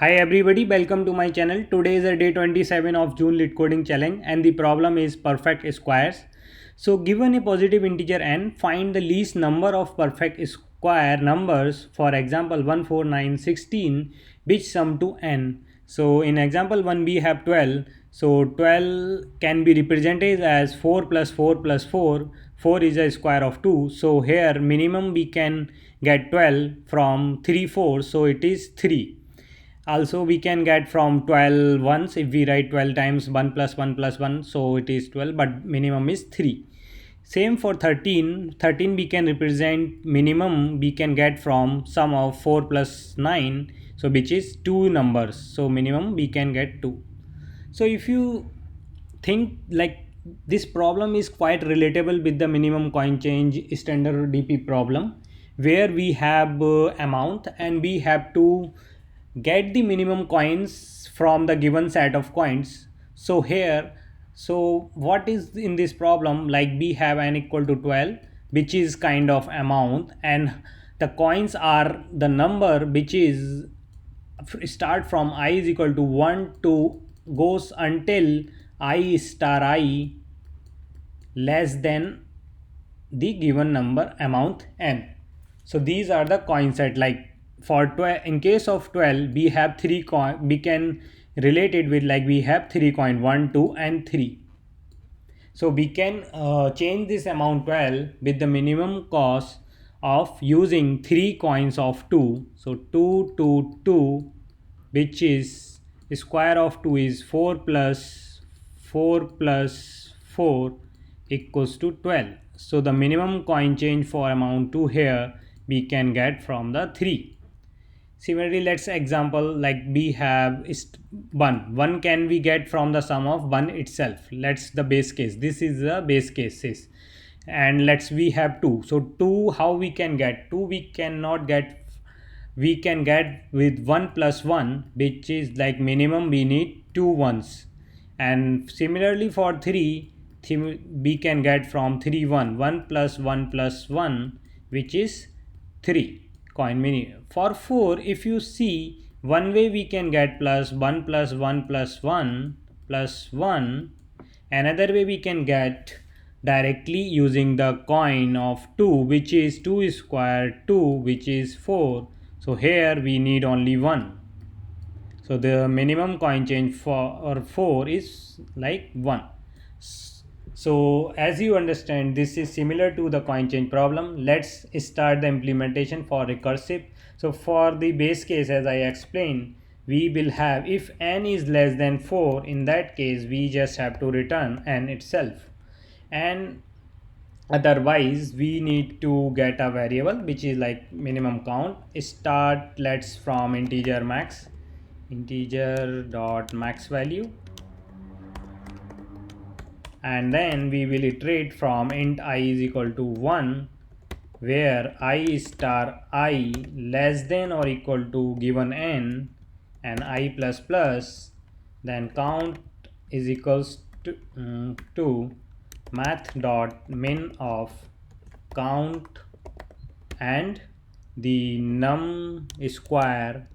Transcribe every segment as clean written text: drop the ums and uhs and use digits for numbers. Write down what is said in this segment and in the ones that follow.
Hi everybody, welcome to my channel. Today is the day 27 of June Lit Coding Challenge and the problem is perfect squares. So given a positive integer n, find the least number of perfect square numbers, for example 1, 4, 9, 16, which sum to n. So in example 1 we have 12. So 12 can be represented as 4 plus 4 plus 4. 4 is a square of 2. So here minimum we can get 12 from 3 4. So it is 3. Also we can get from 12 once if we write 12 times 1 plus 1 plus 1, so it is 12, but minimum is 3. Same for 13. 13 we can represent minimum we can get from sum of 4 plus 9, so which is 2 numbers, so minimum we can get 2. So if you think like this problem is quite relatable with the minimum coin change standard DP problem, where we have amount and we have to get the minimum coins from the given set of coins. So here, so what is in this problem, like we have n equal to 12, which is kind of amount, and the coins are the number which is start from I is equal to 1 to goes until I star I less than the given number amount n. So these are the coin set. Like for 12, in case of 12 we have 3 coin, we can relate it with like we have 3 coin 1 2 and 3. So we can change this amount 12 with the minimum cost of using 3 coins of 2. So 2 2 2, which is square of 2 is 4 plus 4 plus 4 equals to 12. So the minimum coin change for amount 2 here we can get from the 3. Similarly, let's example like we have is 1. 1 can we get from the sum of 1 itself. Let's the base case. This is the base cases. And let's we have 2. So 2, how we can get? 2 we cannot get. We can get with 1 plus 1, which is like minimum we need 2 ones. And similarly for 3, we can get from 3 1. 1 plus 1 plus 1, which is 3 coin mini. For 4, if you see, one way we can get plus 1 plus 1 plus 1 plus 1. Another way we can get directly using the coin of 2, which is 2 square 2, which is 4. So here we need only 1. So the minimum coin change for 4 is like 1. So as you understand, this is similar to the coin change problem. Let's start the implementation for recursive. So for the base case, as I explained, we will have if n is less than 4, in that case we just have to return n itself, and otherwise we need to get a variable which is like minimum count. Start let's from integer max, integer dot max value, and then we will iterate from int I is equal to 1, where I star I less than or equal to given n and I plus plus, then count is equals to math dot min of count and the num square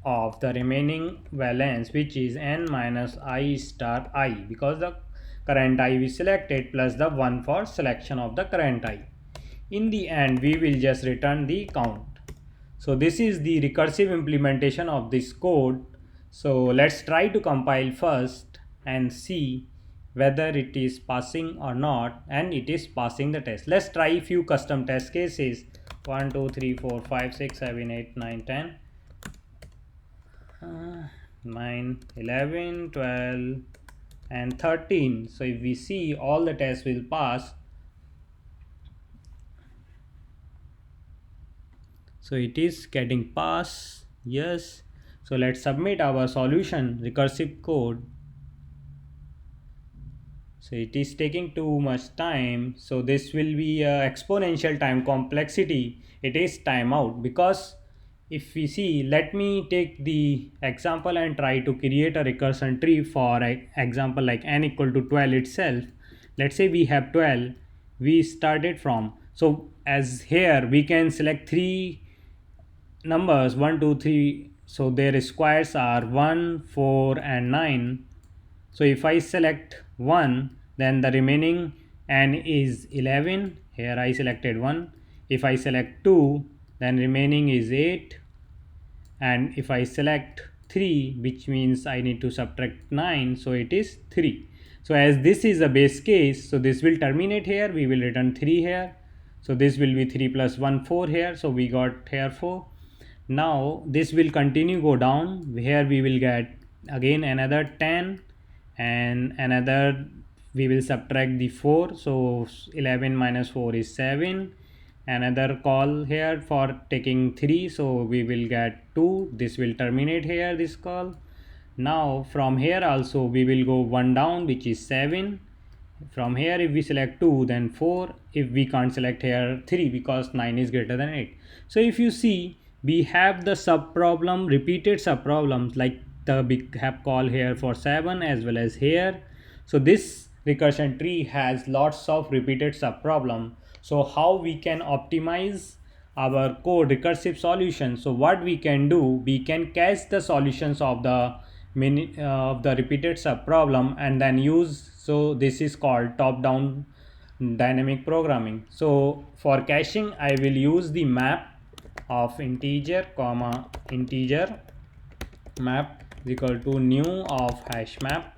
of the remaining valence, which is n minus I star I, because the current I we selected plus the 1 for selection of the current I. In the end we will just return the count. So this is the recursive implementation of this code. So let's try to compile first and see whether it is passing or not, and it is passing the test. Let's try few custom test cases. 1 2 3 4 5 6 7 8 9 10 9 11 12 and 13. So if we see, all the tests will pass. So it is getting pass, yes. So let's submit our solution recursive code. So it is taking too much time, so this will be exponential time complexity. It is timeout, because if we see, let me take the example and try to create a recursion tree for example like n equal to 12 itself. Let's say we have 12, we started from, so as here we can select three numbers 1 2 3 so their squares are 1, 4 and 9. So if I select 1, then the remaining n is 11. Here I selected 1. If I select 2, then remaining is 8. And if I select 3, which means I need to subtract 9, so it is 3. So as this is a base case, so this will terminate here, we will return 3 here. So this will be 3 plus 1, 4 here, so we got here 4. Now this will continue go down, here we will get again another 10 and another, we will subtract the 4, so 11 minus 4 is 7. Another call here for taking 3, so we will get 2. This will terminate here, this call. Now from here also we will go 1 down, which is 7. From here if we select 2, then 4. If we can't select here 3 because 9 is greater than 8. So if you see, we have the sub problem, repeated sub problems, like the big have call here for 7 as well as here. So this recursion tree has lots of repeated sub problem. So how we can optimize our code recursive solution? So what we can do, we can cache the solutions of the repeated sub problem and then use, so this is called top down dynamic programming. So for caching I will use the map of integer comma integer map is equal to new of hash map,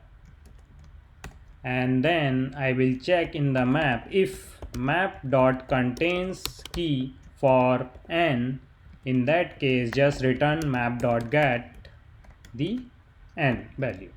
and then I will check in the map if map dot contains key for n. In that case just return map dot get the n value.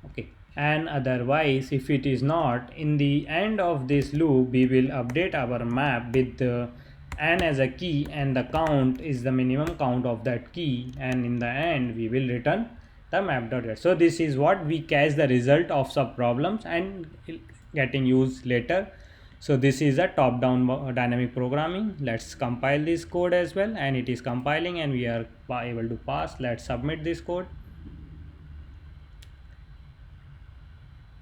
Okay, and otherwise if it is not, in the end of this loop we will update our map with the n as a key and the count is the minimum count of that key, and in the end we will return the map.get. So this is what we cache the result of sub problems and getting used later. So this is a top down dynamic programming. Let's compile this code as well, and it is compiling and we are able to pass. Let's submit this code.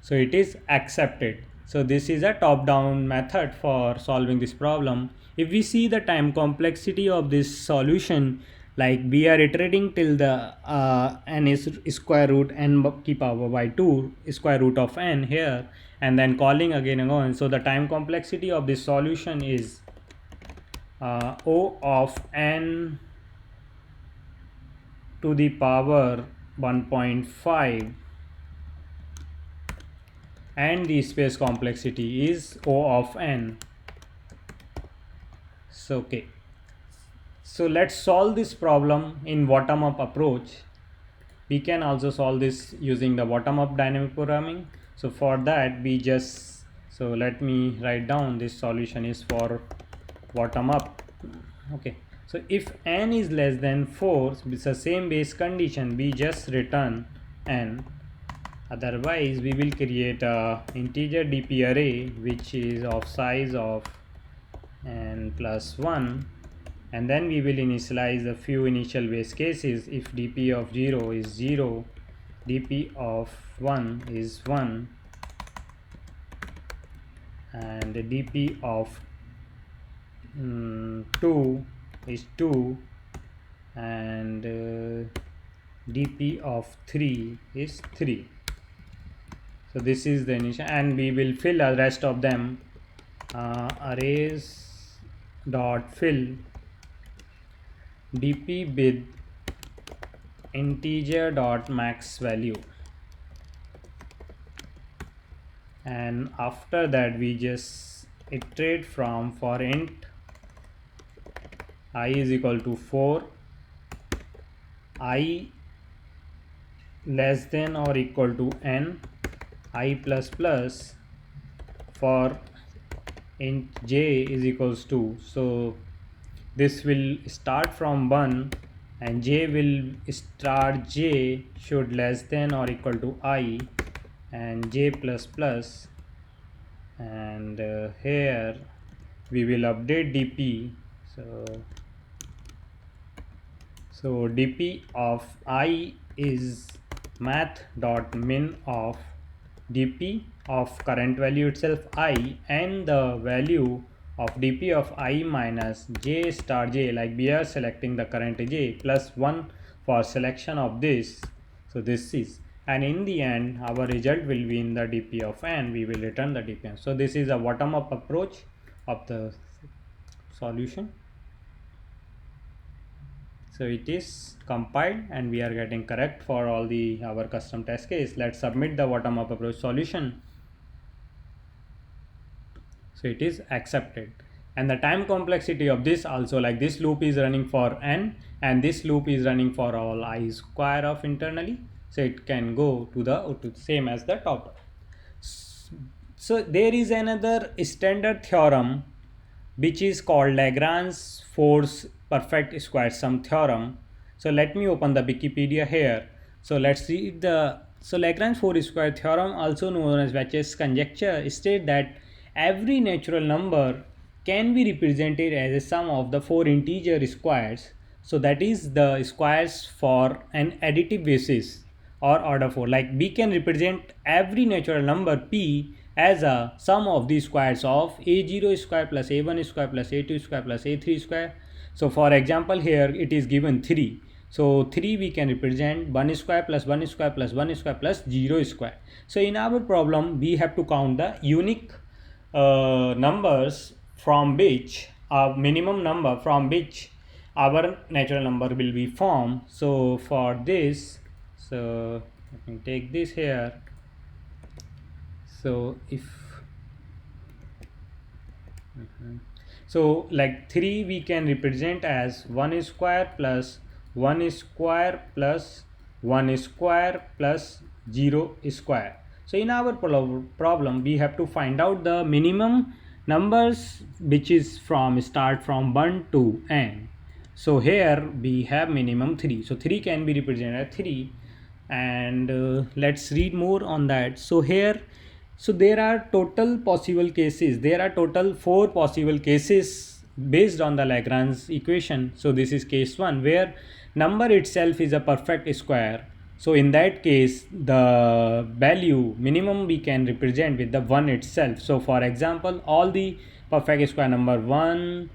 So it is accepted. So this is a top down method for solving this problem. If we see the time complexity of this solution, like we are iterating till the n is square root n key power by 2 square root of n here, and then calling again and again. So the time complexity of this solution is O of n to the power 1.5, and the space complexity is O of n. So okay, so let's solve this problem in bottom-up approach. We can also solve this using the bottom-up dynamic programming. So for that we just, so let me write down this solution is for bottom-up. Okay, so if n is less than 4, it's the same base condition, we just return n. Otherwise we will create a integer dp array which is of size of n plus 1, and then we will initialize a few initial base cases. If dp of 0 is 0, dp of 1 is 1, and dp of 2 is 2, and dp of 3 is 3. So this is the initial, and we will fill the rest of them. Arrays dot fill dp with integer dot max value, and after that we just iterate from for int I is equal to 4, I less than or equal to n, I plus plus for int j is equals to. So this will start from 1 and j will start, j should less than or equal to I and j plus plus, and here we will update dp. So dp of I is math.min of dp of current value itself I, and the value of dp of I minus j star j, like we are selecting the current j plus 1 for selection of this. So this is, and in the end our result will be in the dp of n, we will return the dp. So this is a bottom up approach of the solution. So it is compiled and we are getting correct for all the our custom test case. Let's submit the bottom up approach solution. So it is accepted. And the time complexity of this also, like this loop is running for n and this loop is running for all I square of internally. So it can go to the same as the top. So there is another standard theorem which is called Lagrange force perfect square sum theorem. So let me open the Wikipedia here. So let's read the, so Lagrange force square theorem, also known as Veitch's conjecture, states that every natural number can be represented as a sum of the four integer squares. So that is the squares for an additive basis or order 4. Like we can represent every natural number p as a sum of the squares of a0 square plus a1 square plus a2 square plus a3 square. So for example here it is given 3. So 3 we can represent 1 square plus 1 square plus 1 square plus 0 square. So in our problem we have to count the unique numbers from which minimum number from which our natural number will be formed. So for this, so let me take this here. So if so like 3 we can represent as 1 square plus 1 square plus 1 square plus 0 square. So in our problem we have to find out the minimum numbers which is from start from 1 to n. So here we have minimum 3. So 3 can be represented as 3, and let's read more on that. So here, so there are total possible cases. There are total 4 possible cases based on the Lagrange equation. So this is case 1 where number itself is a perfect square. So in that case the value minimum we can represent with the 1 itself. So for example all the perfect square number 1,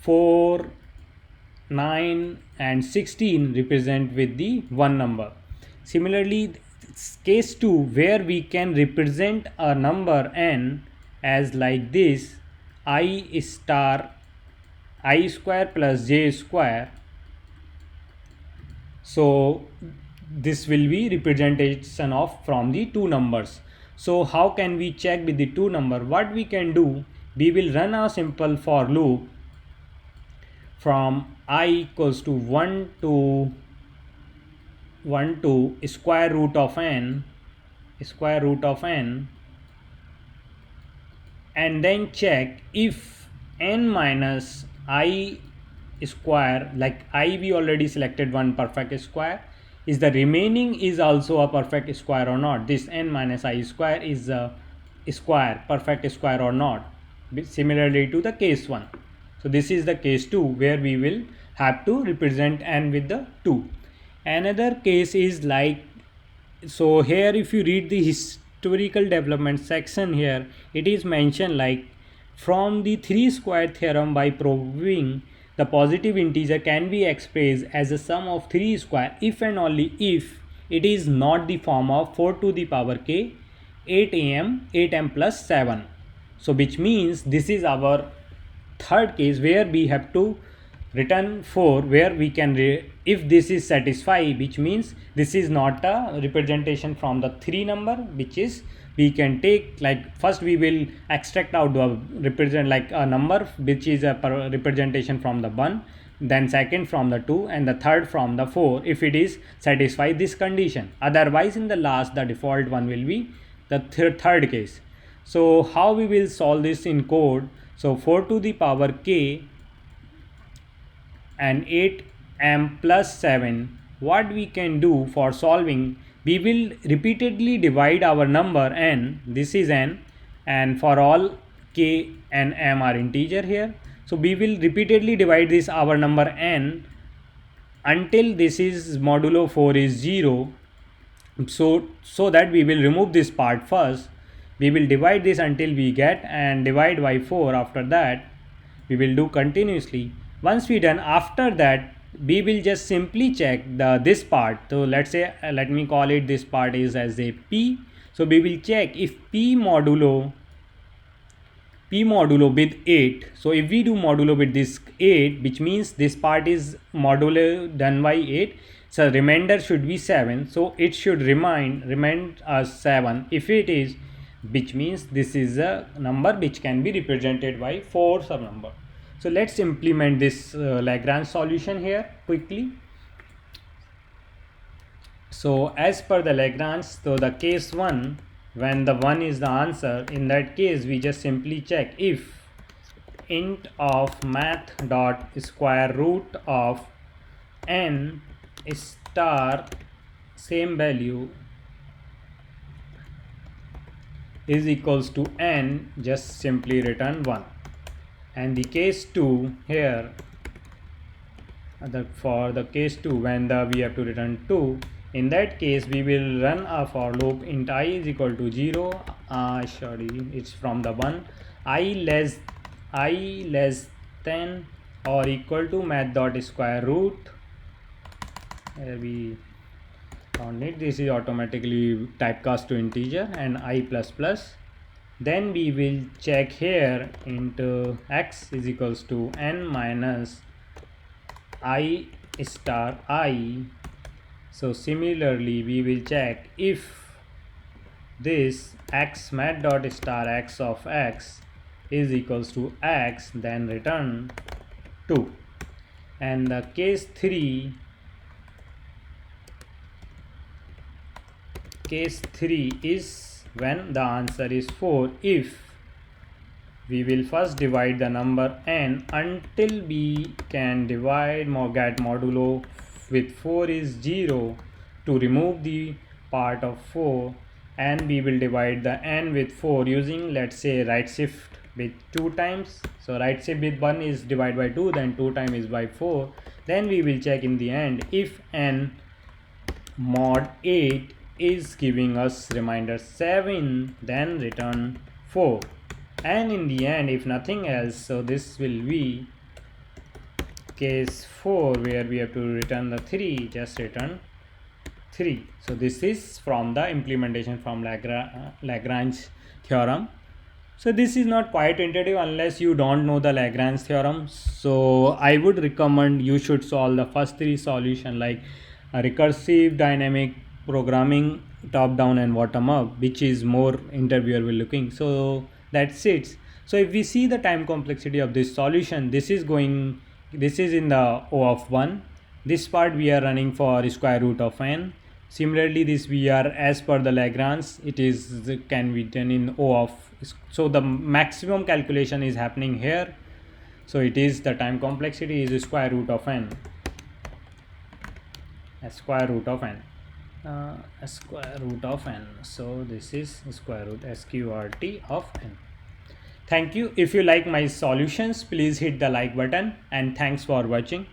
4, 9 and 16 represent with the 1 number. Similarly case 2 where we can represent a number n as like this I star I square plus j square. So this will be representation of from the two numbers. So how can we check with the two number? What we can do, we will run a simple for loop from I equals to 1 to square root of n, and then check if n minus I square, like I we already selected one perfect square, is the remaining is also a perfect square or not. This n minus I square is a square, perfect square or not, similarly to the case 1. So this is the case 2 where we will have to represent n with the 2. Another case is like, so here if you read the historical development section here, it is mentioned like from the 3 square theorem by proving the positive integer can be expressed as a sum of 3 square if and only if it is not the form of 4 to the power k 8m plus 7. So which means this is our third case where we have to return 4 where we can if this is satisfied, which means this is not a representation from the 3 number, which is we can take like first we will extract out the represent like a number which is a representation from the 1, then second from the 2 and the third from the 4 if it is satisfy this condition. Otherwise in the last the default one will be the third case. So how we will solve this in code? So 4 to the power k and 8m plus 7, what we can do for solving, we will repeatedly divide our number n, this is n, and for all k and m are integer here. So we will repeatedly divide this our number n until this is modulo 4 is 0. So that we will remove this part first. We will divide this until we get and divide by 4. After that we will do continuously. Once we done, after that we will just simply check this part. So let's say let me call it, this part is as a p. So we will check if p modulo with 8. So if we do modulo with this 8, which means this part is modulo done by 8, so remainder should be 7. So it should remain as 7. If it is, which means this is a number which can be represented by 4 sub number. So let's implement this Lagrange solution here quickly. So as per the Lagrange, so the case 1, when the 1 is the answer, in that case we just simply check if int of math dot square root of n star same value is equals to n, just simply return 1. And the case 2 here, for the case 2 when we have to return 2, in that case we will run a for loop int I is equal to 0, sorry, it's from the 1, I less than or equal to math dot square root, we don't need, this is automatically typecast to integer, and I plus plus. Then we will check here into x is equals to n minus I star I. So similarly we will check if this x math dot star x of x is equals to x, then return 2. And the case 3 is when the answer is 4, if we will first divide the number n until we can divide get modulo with 4 is 0 to remove the part of 4, and we will divide the n with 4 using, let's say, right shift with 2 times. So right shift with 1 is divided by 2, then 2 times is by 4. Then we will check in the end if n mod 8 is giving us remainder 7, then return 4. And in the end, if nothing else, so this will be case 4 where we have to return the 3, just return 3. So this is from the implementation from Lagrange theorem. So this is not quite intuitive unless you don't know the Lagrange theorem. So I would recommend you should solve the first 3 solution, like a recursive dynamic programming, top down and bottom up, which is more interviewer will looking. So that's it. So if we see the time complexity of this solution, this is in the O of 1. This part we are running for square root of n. Similarly, this we are, as per the Lagrange, it is can be done in O of, so the maximum calculation is happening here. So it is the time complexity is square root of n, square root of n. So this is square root sqrt of n. Thank you. If you like my solutions, please hit the like button, and thanks for watching.